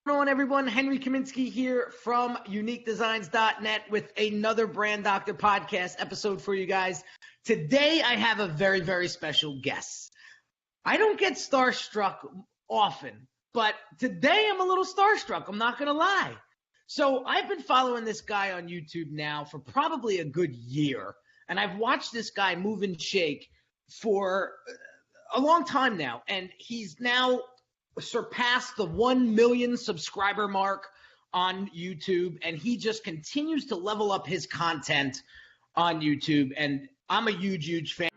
Hello, everyone. Henry Kaminski here from UniqueDesigns.net with another Brand Doctor podcast episode for you guys. Today, I have a very, very special guest. I don't get starstruck often, but today I'm a little starstruck. I'm not going to lie. So I've been following this guy on YouTube now for probably a good year, and I've watched this guy move and shake for a long time now, and he's now surpassed the 1 million subscriber mark on YouTube, and he just continues to level up his content on YouTube, and I'm a huge fan.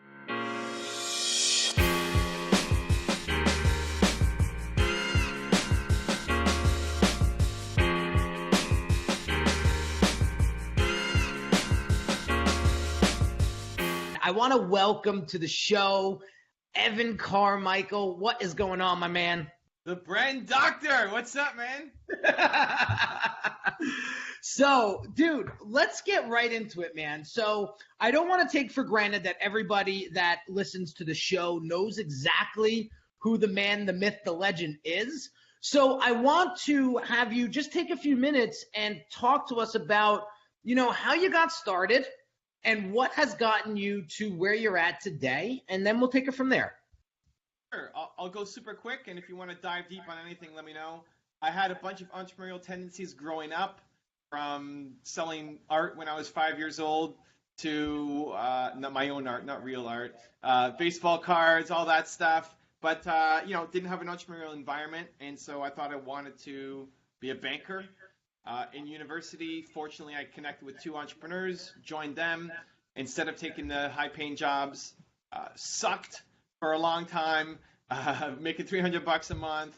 I want to welcome to the show Evan Carmichael. What is going on, my man? The Brand Doctor. What's up, man? So, dude, let's get right into it, man. So I don't want to take for granted that everybody that listens to the show knows exactly who the man, the myth, the legend is. So I want to have you just take a few minutes and talk to us about, how you got started and what has gotten you to where you're at today, and then we'll take it from there. Sure. I'll go super quick, and if you want to dive deep on anything, let me know. I had a bunch of entrepreneurial tendencies growing up, from selling art when I was 5 years old to not my own art, not real art, baseball cards, all that stuff. But didn't have an entrepreneurial environment, and so I thought I wanted to be a banker. In university, fortunately, I connected with two entrepreneurs, joined them. Instead of taking the high-paying jobs, sucked for a long time, making $300 a month.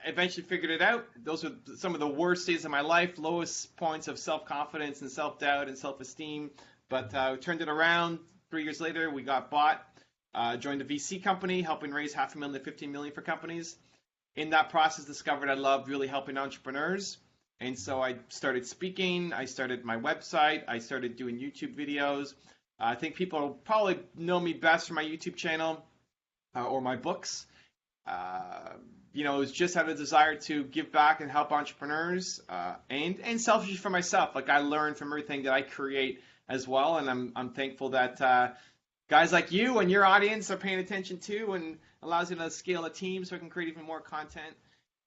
Eventually figured it out. Those were some of the worst days of my life, lowest points of self-confidence and self-doubt and self-esteem. But we turned it around. 3 years later, we got bought, joined a VC company, helping raise $500,000 to $15 million for companies. In that process, discovered I loved really helping entrepreneurs. And so I started speaking. I started my website. I started doing YouTube videos. I think people probably know me best from my YouTube channel. Or my books. It was just out of a desire to give back and help entrepreneurs, and selfishly for myself. Like, I learn from everything that I create as well, and I'm thankful that guys like you and your audience are paying attention too, and allows me to scale a team so I can create even more content.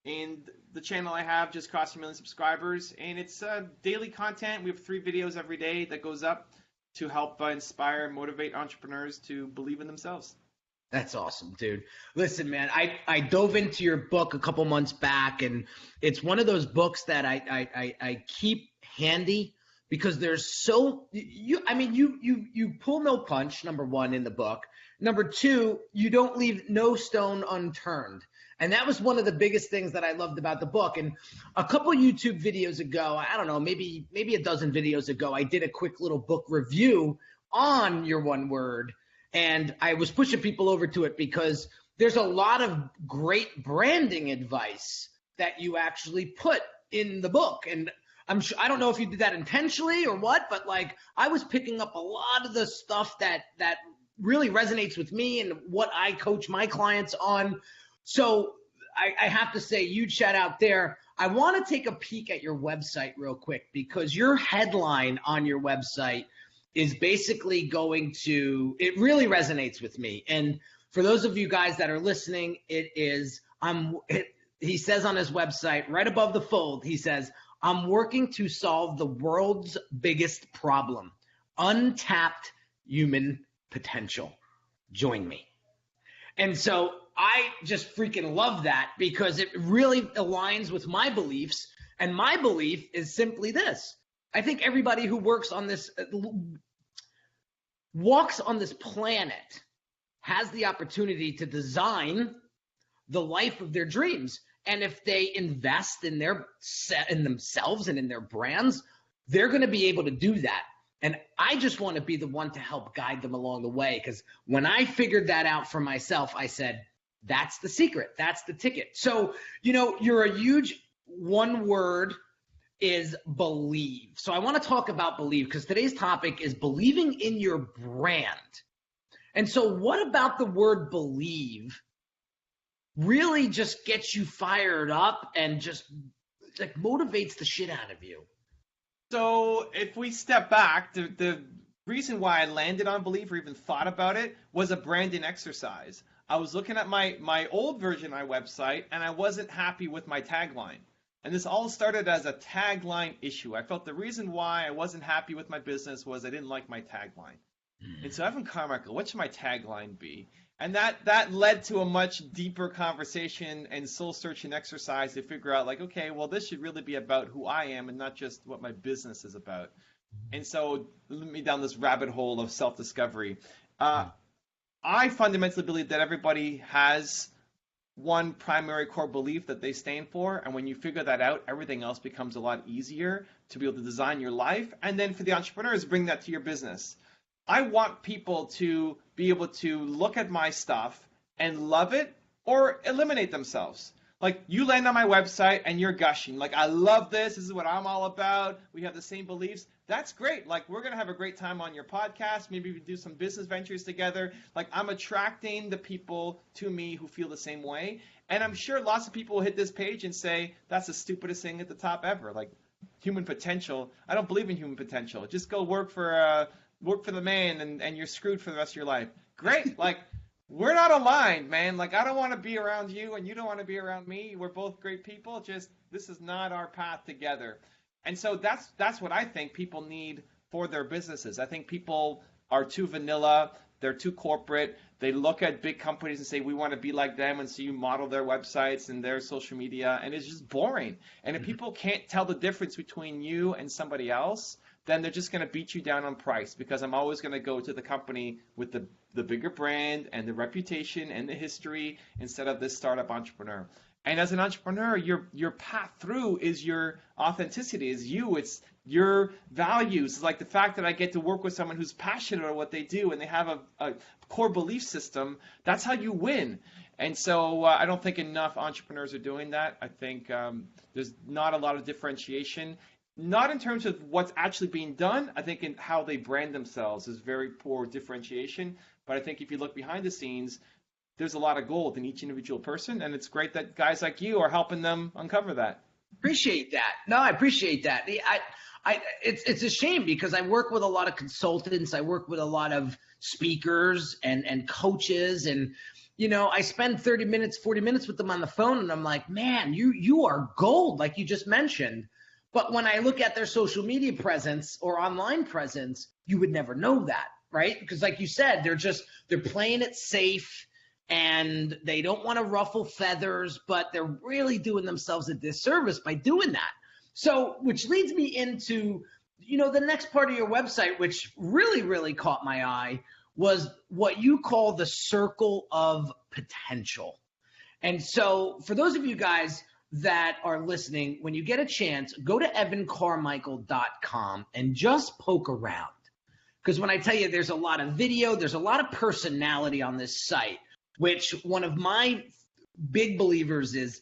And the channel I have just crossed 1 million subscribers, and it's daily content. We have 3 videos every day that goes up to help inspire and motivate entrepreneurs to believe in themselves. That's awesome, dude. Listen, man, I dove into your book a couple months back, and it's one of those books that I keep handy because there's you pull no punch, number one, in the book. Number two, you don't leave no stone unturned. And that was one of the biggest things that I loved about the book. And a couple YouTube videos ago, I don't know, maybe a dozen videos ago, I did a quick little book review on your one word. And I was pushing people over to it because there's a lot of great branding advice that you actually put in the book. And I don't know if you did that intentionally or what, but like, I was picking up a lot of the stuff that really resonates with me and what I coach my clients on. So I have to say, huge shout out there. I want to take a peek at your website real quick because your headline on your website is basically it really resonates with me. And for those of you guys that are listening, he says on his website, right above the fold, he says, I'm working to solve the world's biggest problem, untapped human potential. Join me. And so I just freaking love that because it really aligns with my beliefs. And my belief is simply this. I think everybody who walks on this planet has the opportunity to design the life of their dreams. And if they invest in themselves and in their brands, they're going to be able to do that. And I just want to be the one to help guide them along the way. Because when I figured that out for myself, I said, that's the secret. That's the ticket. So, you're a huge one word is believe. So I want to talk about believe because today's topic is believing in your brand. And so what about the word believe really just gets you fired up and just like motivates the shit out of you? So if we step back, the reason why I landed on Believe or even thought about it was a branding exercise. I was looking at my old version of my website, and I wasn't happy with my tagline. And this all started as a tagline issue. I felt the reason why I wasn't happy with my business was I didn't like my tagline. And so Evan Carmichael, what should my tagline be? And that led to a much deeper conversation and soul searching exercise to figure out, like, okay, well, this should really be about who I am and not just what my business is about. And so led me down this rabbit hole of self-discovery. I fundamentally believe that everybody has one primary core belief that they stand for, and when you figure that out, everything else becomes a lot easier to be able to design your life, and then for the entrepreneurs, bring that to your business. I want people to be able to look at my stuff and love it or eliminate themselves. Like, you land on my website and you're gushing. Like, I love this. This is what I'm all about. We have the same beliefs. That's great. Like, we're going to have a great time on your podcast. Maybe we do some business ventures together. Like, I'm attracting the people to me who feel the same way. And I'm sure lots of people will hit this page and say, that's the stupidest thing at the top ever. Like, human potential. I don't believe in human potential. Just go work for the man and you're screwed for the rest of your life. Great. Like, we're not aligned, man. Like, I don't want to be around you and you don't want to be around me. We're both great people. Just, this is not our path together. And so that's what I think people need for their businesses. I think people are too vanilla. They're too corporate. They look at big companies and say, we want to be like them. And so you model their websites and their social media, and it's just boring. And if people can't tell the difference between you and somebody else, then they're just going to beat you down on price, because I'm always going to go to the company with the bigger brand and the reputation and the history instead of this startup entrepreneur. And as an entrepreneur, your path through is your authenticity, is you. It's your values. It's like the fact that I get to work with someone who's passionate about what they do and they have a core belief system. That's how you win. And so I don't think enough entrepreneurs are doing that. I think there's not a lot of differentiation. Not in terms of what's actually being done. I think in how they brand themselves is very poor differentiation. But I think if you look behind the scenes, there's a lot of gold in each individual person, and it's great that guys like you are helping them uncover that. Appreciate that. No, I appreciate that. It's a shame, because I work with a lot of consultants. I work with a lot of speakers and coaches, and I spend 30 minutes, 40 minutes with them on the phone, and I'm like, man, you are gold, like you just mentioned. But when I look at their social media presence or online presence, you would never know that, right? Because like you said, they're playing it safe and they don't want to ruffle feathers, but they're really doing themselves a disservice by doing that. So, which leads me into, the next part of your website, which really, really caught my eye, was what you call the circle of potential. And so for those of you guys that are listening, when you get a chance, go to evancarmichael.com and just poke around. Because when I tell you there's a lot of video, there's a lot of personality on this site, which one of my big believers is,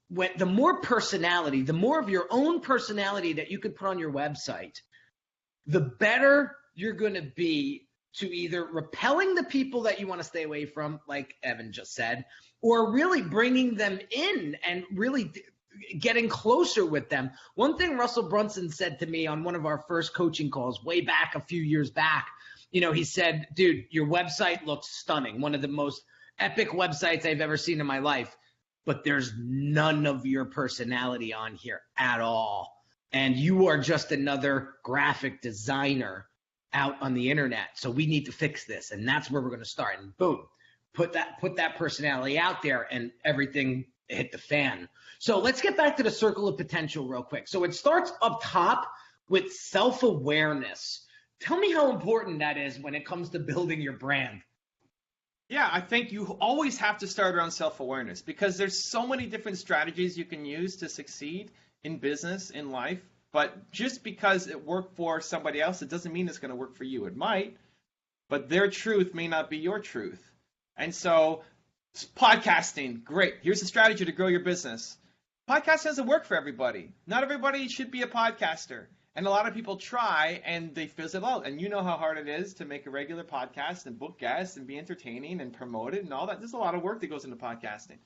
the more personality, the more of your own personality that you could put on your website, the better you're going to be to either repelling the people that you want to stay away from, like Evan just said, or really bringing them in and really getting closer with them. One thing Russell Brunson said to me on one of our first coaching calls way back a few years back, he said, dude, your website looks stunning. One of the most epic websites I've ever seen in my life, but there's none of your personality on here at all. And you are just another graphic designer out on the internet. So we need to fix this. And that's where we're going to start. And boom, put that personality out there and everything hit the fan. So let's get back to the circle of potential real quick. So it starts up top with self-awareness. Tell me how important that is when it comes to building your brand. Yeah, I think you always have to start around self-awareness, because there's so many different strategies you can use to succeed in business, in life. But just because it worked for somebody else, it doesn't mean it's going to work for you. It might, but their truth may not be your truth. And so podcasting, great. Here's a strategy to grow your business. Podcast doesn't work for everybody. Not everybody should be a podcaster. And a lot of people try and they fizzle out. And you know how hard it is to make a regular podcast and book guests and be entertaining and promote it and all that. There's a lot of work that goes into podcasting.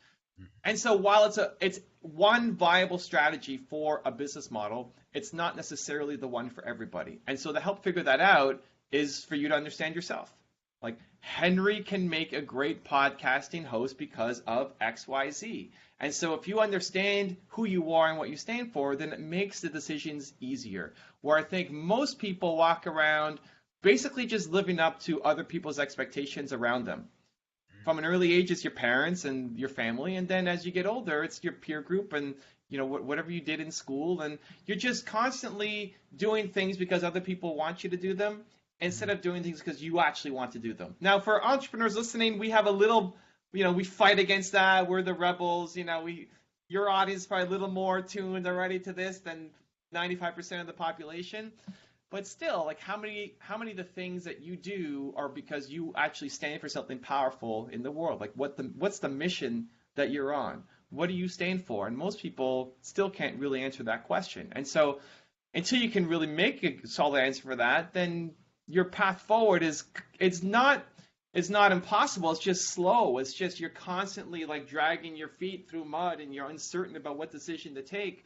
And so while it's one viable strategy for a business model, it's not necessarily the one for everybody. And so to help figure that out is for you to understand yourself. Like, Henry can make a great podcasting host because of XYZ. And so if you understand who you are and what you stand for, then it makes the decisions easier. Where I think most people walk around basically just living up to other people's expectations around them. From an early age, it's your parents and your family, and then as you get older, it's your peer group and whatever you did in school, and you're just constantly doing things because other people want you to do them instead of doing things because you actually want to do them. Now, for entrepreneurs listening, we have a little, we fight against that. We're the rebels. Your audience is probably a little more tuned already to this than 95% of the population. But still, like, how many of the things that you do are because you actually stand for something powerful in the world? Like, what's the mission that you're on? What do you stand for? And most people still can't really answer that question. And so until you can really make a solid answer for that, then your path forward it's not impossible. It's just slow. It's just you're constantly like dragging your feet through mud and you're uncertain about what decision to take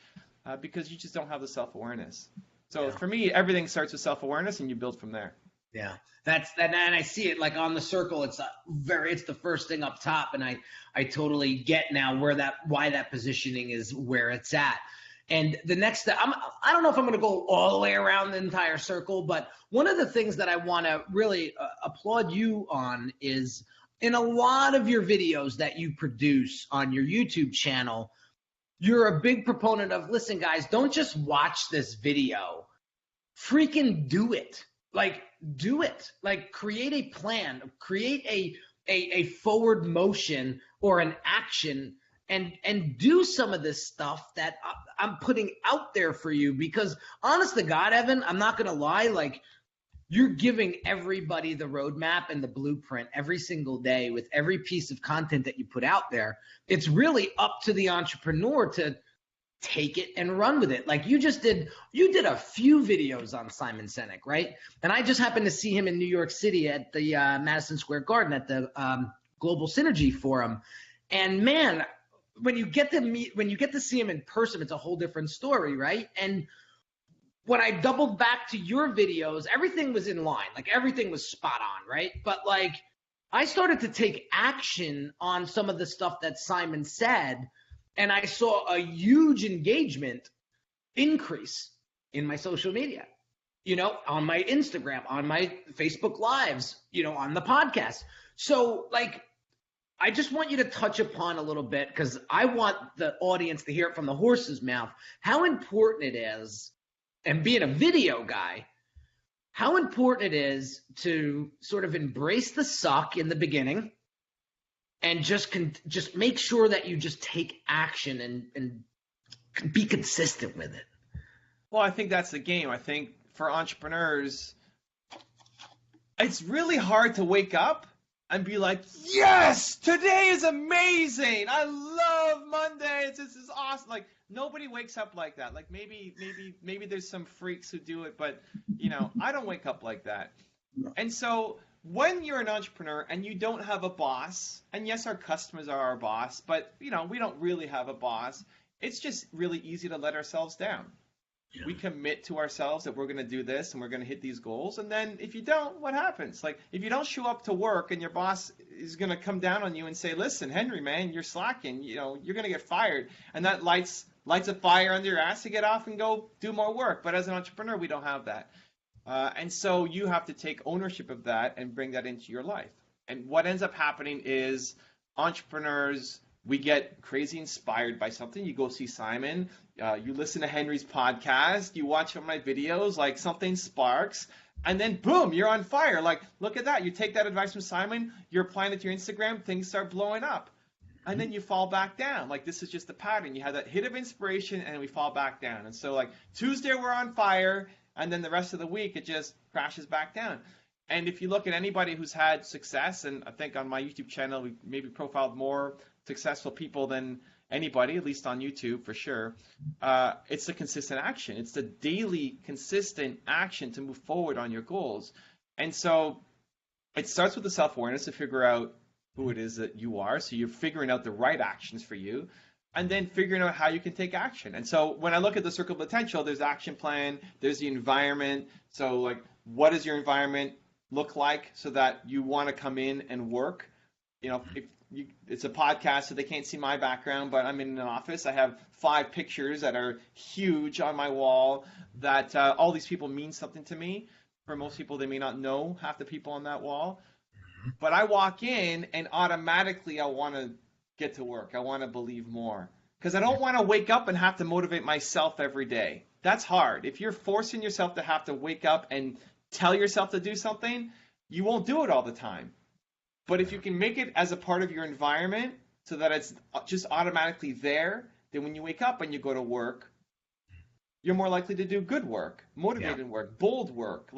because you just don't have the self-awareness. So for me, everything starts with self-awareness, and you build from there. Yeah, that's that, and I see it like on the circle. It's the first thing up top, and I totally get now why that positioning is where it's at. And the next step, I don't know if I'm going to go all the way around the entire circle, but one of the things that I want to really applaud you on is in a lot of your videos that you produce on your YouTube channel, you're a big proponent of, listen, guys, don't just watch this video. Freaking do it. Like, do it. Like, create a plan. Create a forward motion or an action and do some of this stuff that I'm putting out there for you. Because, honest to God, Evan, I'm not going to lie, like, you're giving everybody the roadmap and the blueprint every single day with every piece of content that you put out there. It's really up to the entrepreneur to take it and run with it. Like you did a few videos on Simon Sinek, right? And I just happened to see him in New York City at the Madison Square Garden at the Global Synergy Forum. And man, when you get to see him in person, it's a whole different story, right? And when I doubled back to your videos, everything was in line. Like everything was spot on, right? But like I started to take action on some of the stuff that Simon said, and I saw a huge engagement increase in my social media, on my Instagram, on my Facebook Lives, on the podcast. So like, I just want you to touch upon a little bit, because I want the audience to hear it from the horse's mouth, how important it is. And being a video guy, how important it is to sort of embrace the suck in the beginning and just make sure that you just take action and be consistent with it. Well, I think that's the game. I think for entrepreneurs, it's really hard to wake up and be like, yes, today is amazing. I love Mondays. This is awesome. Like, nobody wakes up like that. Like maybe there's some freaks who do it, but I don't wake up like that. And so when you're an entrepreneur and you don't have a boss, and yes, our customers are our boss, but we don't really have a boss. It's just really easy to let ourselves down. Yeah. We commit to ourselves that we're going to do this and we're going to hit these goals. And then if you don't, what happens? Like if you don't show up to work and your boss is going to come down on you and say, listen, Henry, man, you're slacking, you're going to get fired. And that lights a fire under your ass to get off and go do more work. But as an entrepreneur, we don't have that. And so you have to take ownership of that and bring that into your life. And what ends up happening is entrepreneurs, we get crazy inspired by something. You go see Simon, you listen to Henry's podcast, you watch some of my videos, like something sparks, and then boom, you're on fire. Like, look at that. You take that advice from Simon, you're applying it to your Instagram, things start blowing up. And then you fall back down. Like, this is just a pattern. You have that hit of inspiration, and we fall back down. And so, like, Tuesday we're on fire, and then the rest of the week it just crashes back down. And if you look at anybody who's had success, and I think on my YouTube channel we maybe profiled more successful people than anybody, at least on YouTube for sure, it's the consistent action. It's the daily consistent action to move forward on your goals. And so it starts with the self-awareness to figure out who it is that you are. So you're figuring out the right actions for you, and then figuring out how you can take action. And so when I look at the circle of potential, there's action plan, there's the environment. So like, what does your environment look like so that you want to come in and work? If it's a podcast, so they can't see my background, but I'm in an office. I have 5 pictures that are huge on my wall that all these people mean something to me. For most people, they may not know half the people on that wall. But I walk in and automatically I want to get to work. I want to believe more because I don't want to wake up and have to motivate myself every day. That's hard. If you're forcing yourself to have to wake up and tell yourself to do something, you won't do it all the time. But if you can make it as a part of your environment so that it's just automatically there, then when you wake up and you go to work, you're more likely to do good work, motivated work, bold work.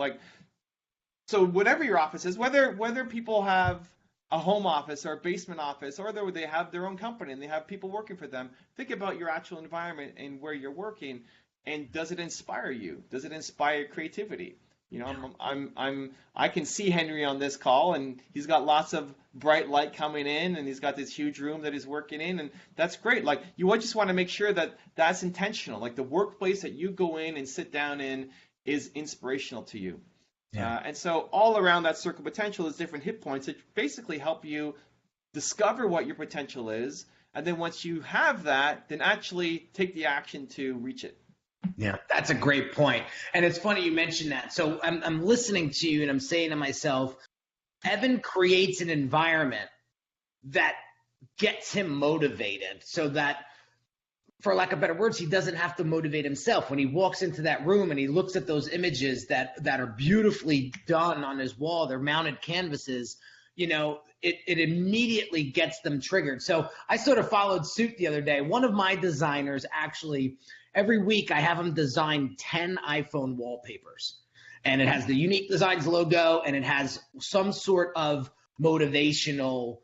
So whatever your office is, whether people have a home office or a basement office, or they have their own company and they have people working for them, think about your actual environment and where you're working, and does it inspire you? Does it inspire creativity? I can see Henry on this call, and he's got lots of bright light coming in, and he's got this huge room that he's working in, and that's great. Like, you just want to make sure that that's intentional. Like, the workplace that you go in and sit down in is inspirational to you. Yeah. And so all around that circle of potential is different hit points that basically help you discover what your potential is, and then once you have that, then actually take the action to reach it. Yeah, that's a great point. And it's funny you mentioned that. So I'm listening to you and I'm saying to myself, Evan creates an environment that gets him motivated so that, for lack of better words, he doesn't have to motivate himself. When he walks into that room and he looks at those images that are beautifully done on his wall, they're mounted canvases, it immediately gets them triggered. So I sort of followed suit the other day. One of my designers actually, every week I have him design 10 iPhone wallpapers. And it has the Unique Designz logo, and it has some sort of motivational,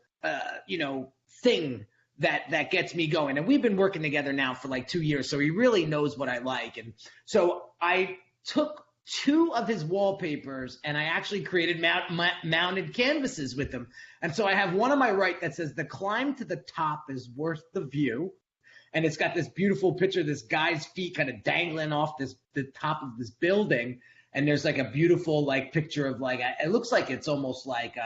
thing that gets me going. And we've been working together now for like 2 years, so he really knows what I like. And so I took 2 of his wallpapers and I actually created mounted canvases with them. And so I have one on my right that says, "The climb to the top is worth the view." And it's got this beautiful picture of this guy's feet kind of dangling off the top of this building. And there's like a beautiful picture of it looks like it's almost like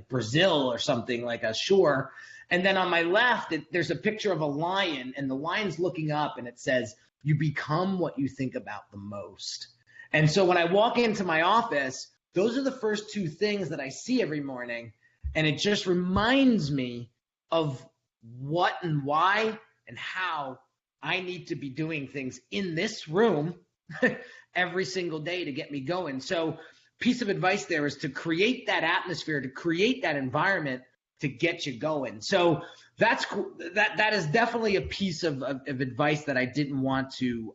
Brazil or something, like a shore. And then on my left, there's a picture of a lion, and the lion's looking up, and it says, "You become what you think about the most." And so when I walk into my office, those are the first 2 things that I see every morning. And it just reminds me of what and why and how I need to be doing things in this room every single day to get me going. So piece of advice there is to create that atmosphere, to create that environment to get you going. So that is definitely a piece of advice that I didn't want to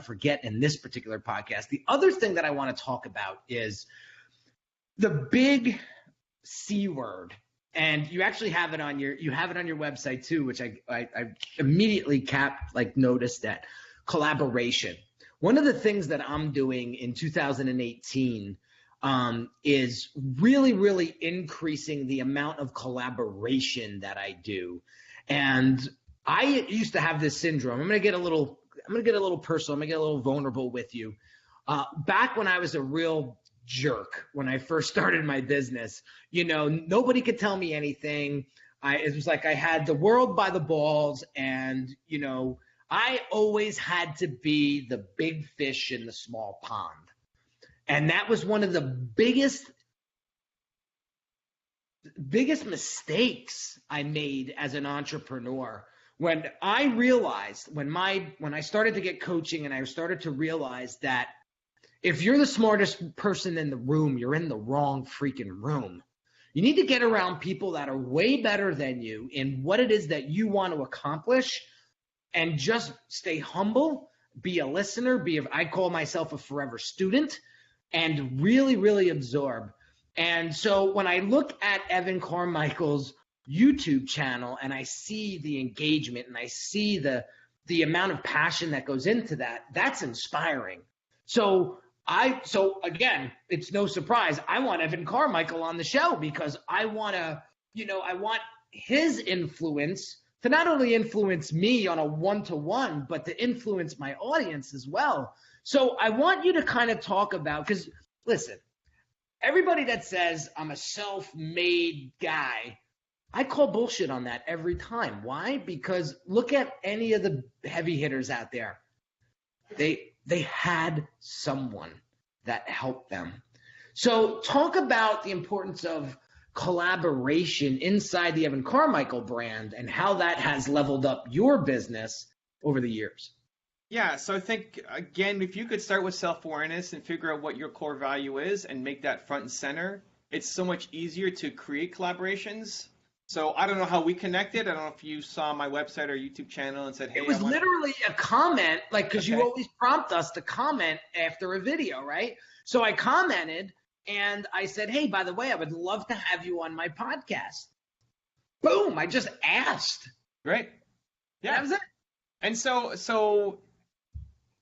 forget in this particular podcast. The other thing that I want to talk about is the big C word. And you actually have it on your website too, which I immediately noticed that: collaboration. One of the things that I'm doing in 2018 is really, really increasing the amount of collaboration that I do. And I used to have this syndrome. I'm gonna get a little personal. I'm gonna get a little vulnerable with you. Back when I was a real jerk, when I first started my business, nobody could tell me anything. It was like I had the world by the balls, and I always had to be the big fish in the small pond. And that was one of the biggest mistakes I made as an entrepreneur. When I realized, when I started to get coaching, and I started to realize that if you're the smartest person in the room, you're in the wrong freaking room. You need to get around people that are way better than you in what it is that you want to accomplish, and just stay humble, be a listener, I call myself a forever student, and really, really absorb. And so when I look at Evan Carmichael's YouTube channel and I see the engagement and I see the amount of passion that goes into that, that's inspiring. So again, it's no surprise I want Evan Carmichael on the show, because I want to I want his influence to not only influence me on a one-to-one, but to influence my audience as well. So I want you to kind of talk about, because listen, everybody that says I'm a self-made guy, I call bullshit on that every time. Why? Because look at any of the heavy hitters out there. They had someone that helped them. So talk about the importance of collaboration inside the Evan Carmichael brand and how that has leveled up your business over the years. Yeah, so I think, again, if you could start with self-awareness and figure out what your core value is and make that front and center, it's so much easier to create collaborations. So I don't know how we connected. I don't know if you saw my website or YouTube channel and said, hey, it was literally a comment, like, because Okay. you always prompt us to comment after a video, right? So I commented and I said, hey, by the way, I would love to have you on my podcast. Boom, I just asked. Great. Yeah. That was it. And so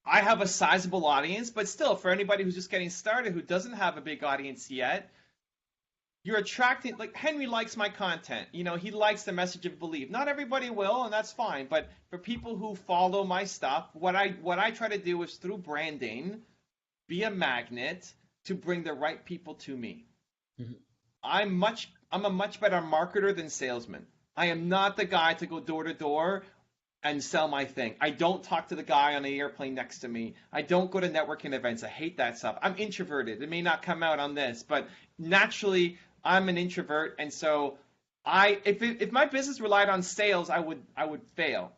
I have a sizable audience, but still, for anybody who's just getting started who doesn't have a big audience yet, you're attracting, like Henry likes my content. He likes the message of belief. Not everybody will, and that's fine. But for people who follow my stuff, what I try to do is through branding, be a magnet to bring the right people to me. Mm-hmm. I'm a much better marketer than salesman. I am not the guy to go door to door and sell my thing. I don't talk to the guy on the airplane next to me. I don't go to networking events. I hate that stuff. I'm introverted. It may not come out on this, but naturally I'm an introvert, and so if my business relied on sales, I would fail.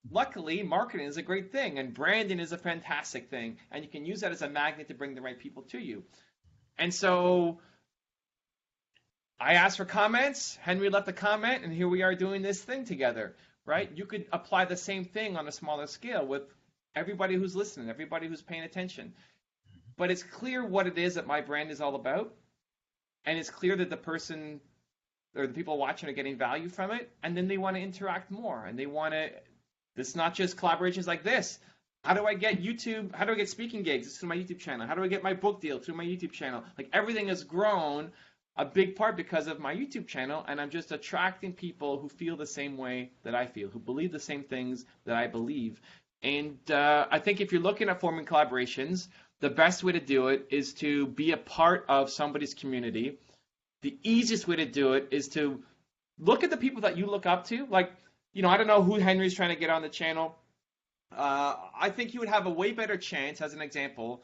Luckily, marketing is a great thing, and branding is a fantastic thing, and you can use that as a magnet to bring the right people to you. And so I asked for comments. Henry left a comment, and here we are doing this thing together, right? You could apply the same thing on a smaller scale with everybody who's listening, everybody who's paying attention. But it's clear what it is that my brand is all about. And it's clear that the person or the people watching are getting value from it, and then they want to interact more, and they want to. It's not just collaborations like this. How do I get speaking gigs? It's through my YouTube channel. How do I get my book deal? Through my YouTube channel. Like, everything has grown a big part because of my YouTube channel, and I'm just attracting people who feel the same way that I feel, who believe the same things that I believe. And I think if you're looking at forming collaborations, the best way to do it is to be a part of somebody's community. The easiest way to do it is to look at the people that you look up to. Like, I don't know who Henry's trying to get on the channel. I think he would have a way better chance, as an example,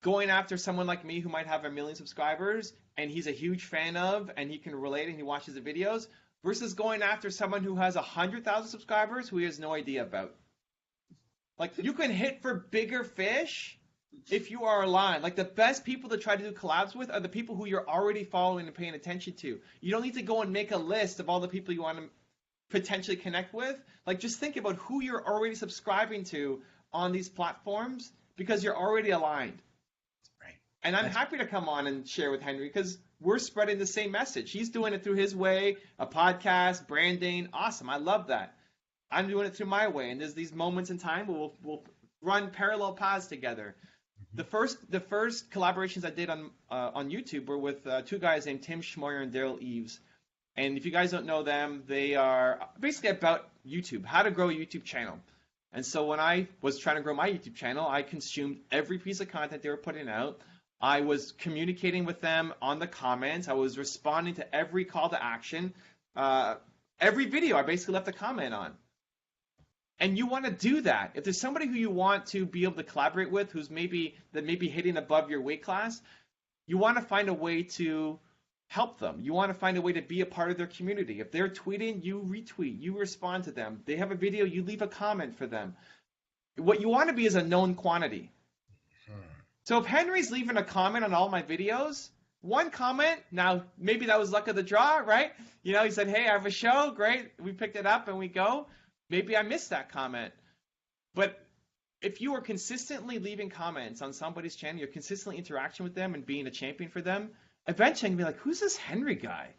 going after someone like me who might have 1 million subscribers and he's a huge fan of and he can relate and he watches the videos, versus going after someone who has 100,000 subscribers who he has no idea about. Like, you can hit for bigger fish if you are aligned. Like, the best people to try to do collabs with are the people who you're already following and paying attention to. You don't need to go and make a list of all the people you want to potentially connect with. Like, just think about who you're already subscribing to on these platforms, because you're already aligned. Right. And I'm happy to come on and share with Henry because we're spreading the same message. He's doing it through his way, a podcast, branding. Awesome. I love that. I'm doing it through my way. And there's these moments in time where we'll run parallel paths together. The first collaborations I did on YouTube were with two guys named Tim Schmoyer and Daryl Eves. And if you guys don't know them, they are basically about YouTube, how to grow a YouTube channel. And so when I was trying to grow my YouTube channel, I consumed every piece of content they were putting out. I was communicating with them on the comments. I was responding to every call to action. Every video I basically left a comment on. And you want to do that. If there's somebody who you want to be able to collaborate with who's maybe hitting above your weight class, you want to find a way to help them. You want to find a way to be a part of their community. If they're tweeting, you retweet, you respond to them. They have a video, you leave a comment for them. What you want to be is a known quantity. So if Henry's leaving a comment on all my videos, one comment, now maybe that was luck of the draw, right? He said, hey, I have a show, great, we picked it up and we go. Maybe I missed that comment. But if you are consistently leaving comments on somebody's channel, you're consistently interacting with them and being a champion for them, eventually I'm going to be like, who's this Henry guy,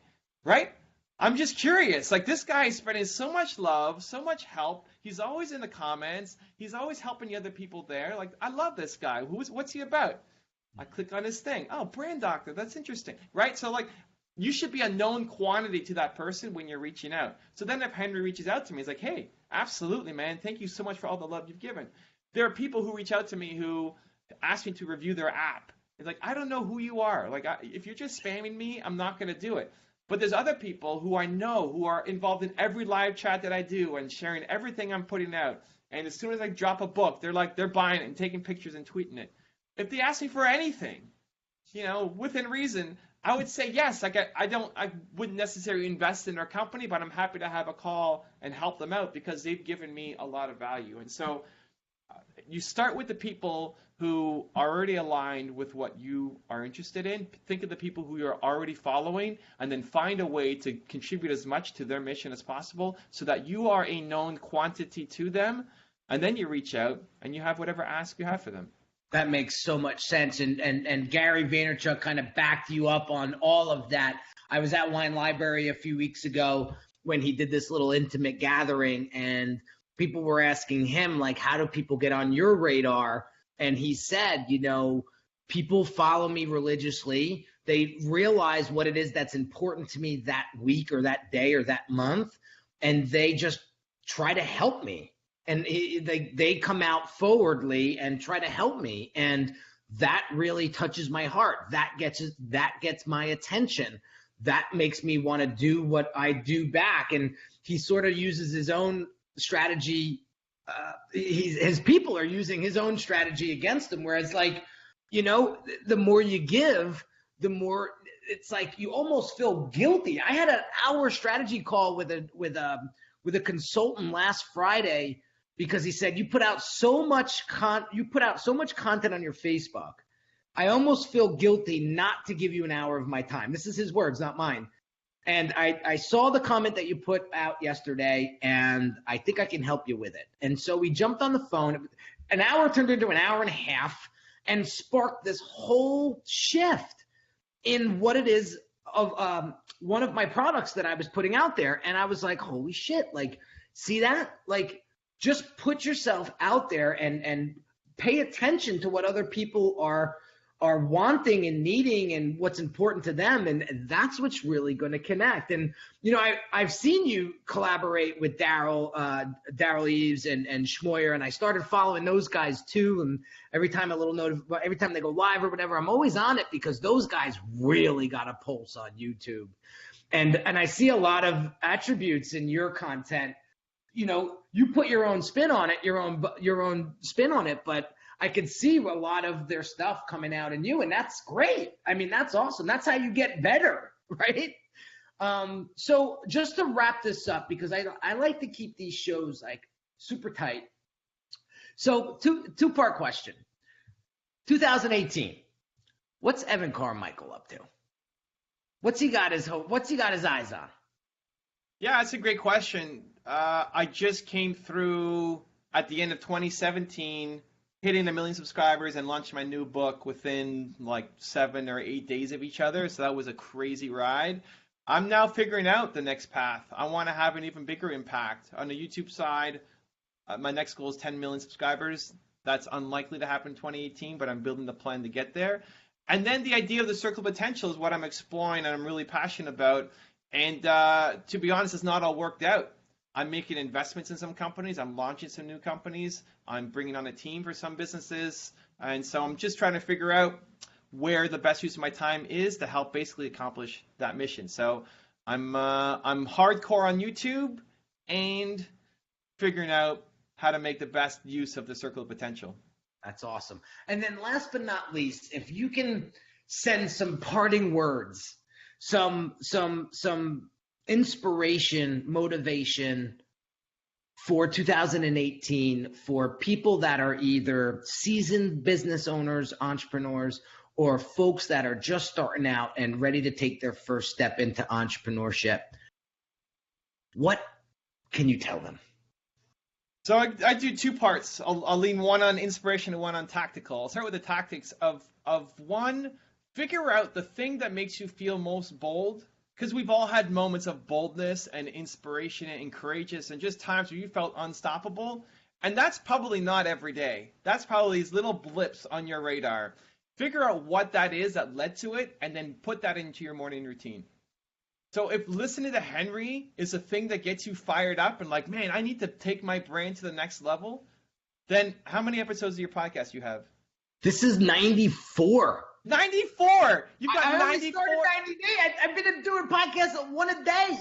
right? I'm just curious. Like, this guy is spreading so much love, so much help. He's always in the comments. He's always helping the other people there. Like, I love this guy. What's he about? I click on his thing. Oh, brand doctor. That's interesting, right? So, like, you should be a known quantity to that person when you're reaching out. So then if Henry reaches out to me, he's like, hey, absolutely, man. Thank you so much for all the love you've given. There are people who reach out to me who ask me to review their app. It's like, I don't know who you are. Like, if you're just spamming me, I'm not going to do it. But there's other people who I know who are involved in every live chat that I do and sharing everything I'm putting out. And as soon as I drop a book, they're buying it and taking pictures and tweeting it. If they ask me for anything, within reason, I would say yes. Like I wouldn't necessarily invest in their company, but I'm happy to have a call and help them out because they've given me a lot of value. And so you start with the people who are already aligned with what you are interested in. Think of the people who you're already following, and then find a way to contribute as much to their mission as possible so that you are a known quantity to them. And then you reach out and you have whatever ask you have for them. That makes so much sense. And Gary Vaynerchuk kind of backed you up on all of that. I was at Wine Library a few weeks ago when he did this little intimate gathering, and people were asking him, like, how do people get on your radar? And he said, people follow me religiously. They realize what it is that's important to me that week or that day or that month, and they just try to help me. And they come out forwardly and try to help me. And that really touches my heart. That gets my attention. That makes me want to do what I do back. And he sort of uses his own strategy. His people are using his own strategy against him. Whereas, the more you give, the more it's like you almost feel guilty. I had an hour strategy call with a consultant last Friday, because he said, you put out so much content on your Facebook. I almost feel guilty not to give you an hour of my time. This is his words, not mine. And I saw the comment that you put out yesterday, and I think I can help you with it. And so we jumped on the phone. An hour turned into an hour and a half and sparked this whole shift in what it is of one of my products that I was putting out there. And I was like, holy shit, see that? Just put yourself out there and pay attention to what other people are wanting and needing and what's important to them. And that's what's really going to connect. And, I've seen you collaborate with Daryl Eves and Schmoyer, and I started following those guys too. And every time every time they go live or whatever, I'm always on it because those guys really got a pulse on YouTube. And I see a lot of attributes in your content. You put your own spin on it, your own spin on it, but I could see a lot of their stuff coming out in you, and that's great. I mean, that's awesome. That's how you get better, right? So just to wrap this up, because I like to keep these shows super tight. So two-part question. 2018. What's Evan Carmichael up to? What's he got his eyes on? Yeah, that's a great question. I just came through at the end of 2017, hitting 1 million subscribers and launching my new book within 7 or 8 days of each other. So that was a crazy ride. I'm now figuring out the next path. I want to have an even bigger impact. On the YouTube side, my next goal is 10 million subscribers. That's unlikely to happen in 2018, but I'm building the plan to get there. And then the idea of the circle of potential is what I'm exploring and I'm really passionate about. And to be honest, it's not all worked out. I'm making investments in some companies. I'm launching some new companies. I'm bringing on a team for some businesses. And so I'm just trying to figure out where the best use of my time is to help basically accomplish that mission. So I'm hardcore on YouTube and figuring out how to make the best use of the circle of potential. That's awesome. And then last but not least, if you can send some parting words, some inspiration, motivation for 2018 for people that are either seasoned business owners, entrepreneurs, or folks that are just starting out and ready to take their first step into entrepreneurship, what can you tell them? So I do two parts. I'll lean one on inspiration and one on tactical. I'll start with the tactics of one, figure out the thing that makes you feel most bold, because we've all had moments of boldness and inspiration and courageous and just times where you felt unstoppable. And that's probably not every day. That's probably these little blips on your radar. Figure out what that is that led to it and then put that into your morning routine. So if listening to Henry is a thing that gets you fired up and like, man, I need to take my brand to the next level, then how many episodes of your podcast you have? This is 94. 94! You've got I 94. only started 90 days. I've been doing podcasts one a day.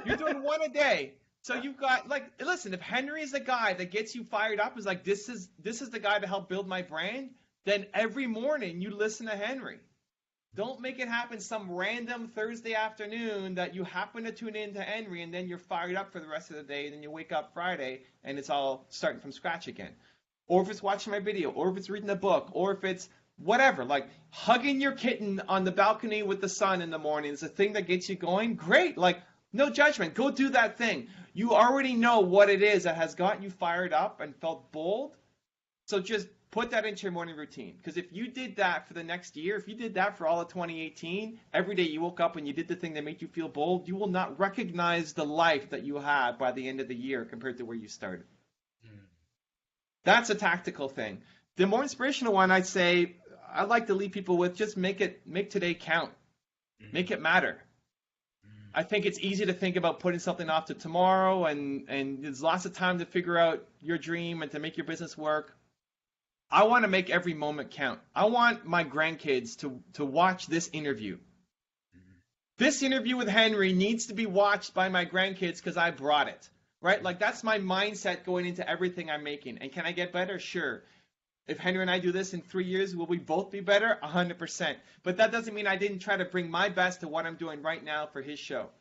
You're doing one a day. So you've got, like, listen, if Henry is the guy that gets you fired up, is like, this is the guy to help build my brand, then every morning you listen to Henry. Don't make it happen some random Thursday afternoon that you happen to tune in to Henry and then you're fired up for the rest of the day. And then you wake up Friday and it's all starting from scratch again. Or if it's watching my video, or if it's reading a book, or if it's whatever, like hugging your kitten on the balcony with the sun in the morning is a thing that gets you going. Great. Like, no judgment. Go do that thing. You already know what it is that has gotten you fired up and felt bold. So just put that into your morning routine. Because if you did that for the next year, if you did that for all of 2018, every day you woke up and you did the thing that made you feel bold, you will not recognize the life that you had by the end of the year compared to where you started. That's a tactical thing. The more inspirational one, I'd say, I'd like to leave people with just make today count. Make it matter. I think it's easy to think about putting something off to tomorrow, and there's lots of time to figure out your dream and to make your business work. I want to make every moment count. I want my grandkids to watch this interview. This interview with Henry needs to be watched by my grandkids because I brought it, right? Like, that's my mindset going into everything I'm making. And can I get better? Sure. If Henry and I do this in 3 years, will we both be better? 100%. But that doesn't mean I didn't try to bring my best to what I'm doing right now for his show.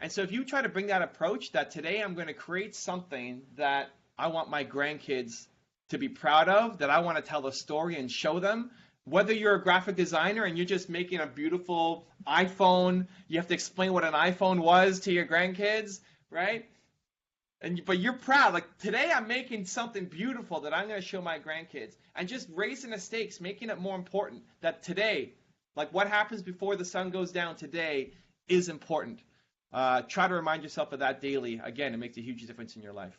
And so if you try to bring that approach, that today I'm going to create something that I want my grandkids to be proud of, that I want to tell a story and show them. Whether you're a graphic designer and you're just making a beautiful iPhone, you have to explain what an iPhone was to your grandkids, right? But you're proud. Like, today I'm making something beautiful that I'm going to show my grandkids. And just raising the stakes, making it more important that today, like what happens before the sun goes down today is important. Try to remind yourself of that daily. Again, it makes a huge difference in your life.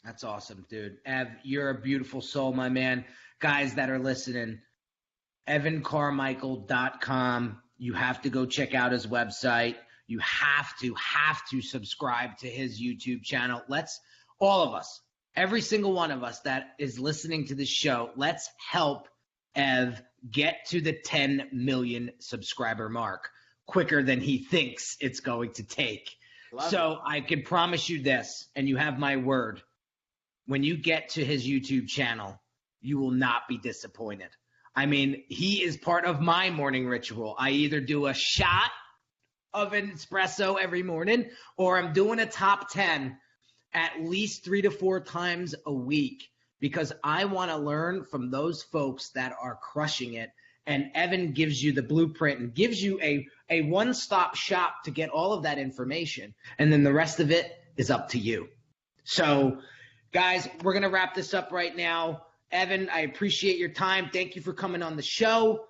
That's awesome, dude. Ev, you're a beautiful soul, my man. Guys that are listening, evancarmichael.com. You have to go check out his website. You have to subscribe to his YouTube channel. Let's, all of us, every single one of us that is listening to this show, let's help Ev get to the 10 million subscriber mark quicker than he thinks it's going to take. So I can promise you this, and you have my word. When you get to his YouTube channel, you will not be disappointed. I mean, he is part of my morning ritual. I either do a shot of an espresso every morning, or I'm doing a top 10 at least 3 to 4 times a week, because I want to learn from those folks that are crushing it. And Evan gives you the blueprint and gives you a one-stop shop to get all of that information. And then the rest of it is up to you. So, guys, we're going to wrap this up right now. Evan, I appreciate your time. Thank you for coming on the show.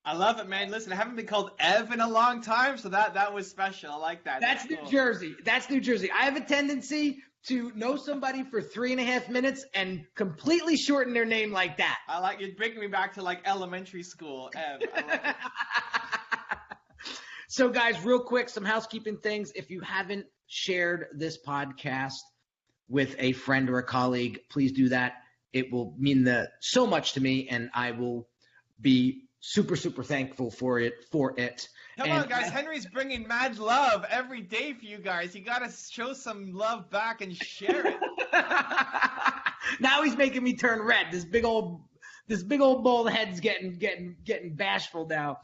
I love it, man. Listen, I haven't been called Ev in a long time, so that was special. I like that. That's New Jersey. That's New Jersey. I have a tendency to know somebody for 3.5 minutes and completely shorten their name like that. I like it. Bringing me back to like elementary school, Ev. I like it. So, guys, real quick, some housekeeping things. If you haven't shared this podcast with a friend or a colleague, please do that. It will mean so much to me, and I will be super, super thankful for it. Come on, guys. Henry's bringing mad love every day for you guys. You got to show some love back and share it. Now he's making me turn red. This big old bald head's getting bashful now.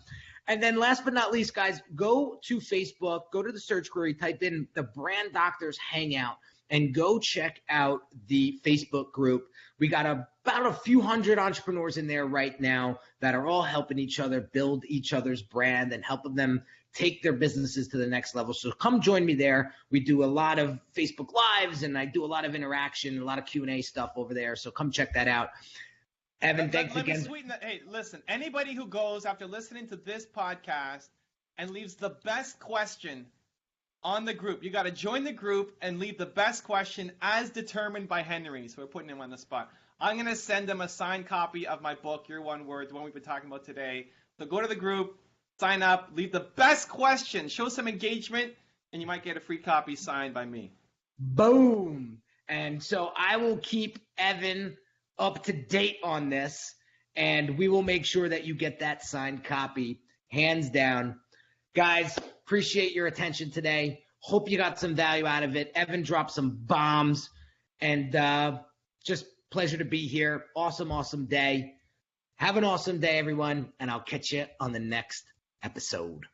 And then last but not least, guys, go to Facebook, go to the search query, type in the Brand Doctors Hangout, and go check out the Facebook group. We got about a few hundred entrepreneurs in there right now that are all helping each other build each other's brand and helping them take their businesses to the next level. So come join me there. We do a lot of Facebook Lives, and I do a lot of interaction, a lot of Q&A stuff over there. So come check that out. Evan, thanks again. Let me sweeten that. Hey, listen, anybody who goes after listening to this podcast and leaves the best question on the group, you got to join the group and leave the best question as determined by Henry. So we're putting him on the spot. I'm going to send him a signed copy of my book, Your One Word, the one we've been talking about today. So go to the group, Sign up, leave the best question, show some engagement, and you might get a free copy signed by me. Boom. And so I will keep Evan up to date on this, and we will make sure that you get that signed copy, hands down. Guys, appreciate your attention today. Hope you got some value out of it. Evan dropped some bombs, and just pleasure to be here. Awesome day. Have an awesome day, everyone, and I'll catch you on the next episode.